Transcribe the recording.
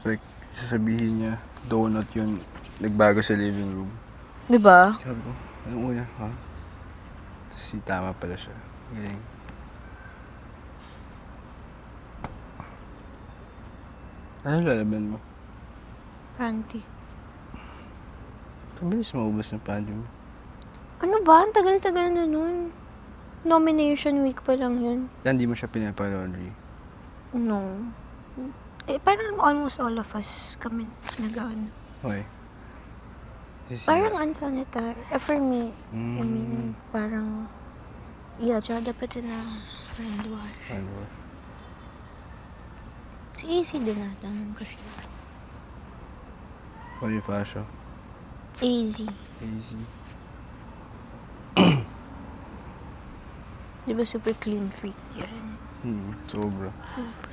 expect sasabihin niya, donut yun, nagbago sa living room. Diba? Sabi ko, anong una, ha? Tapos tama pala siya. Galing. Ano lalaban mo? Panty. Pabilis maubos ng panty mo. Ano ba? Ang tagal-tagal na nun. Nomination week pa lang yun. Yan, di mo siya pinapa-laundry. No. Parang almost all of us kami nag-ano. Okay. Parang unsanitary. For me, I mean, parang, yeah, tsaka dapat na hand wash. Hand wash. Si Easy din natanong ko siya. Bonifacio. Easy. Easy. Di ba super clean freak yan? Sobra. Super.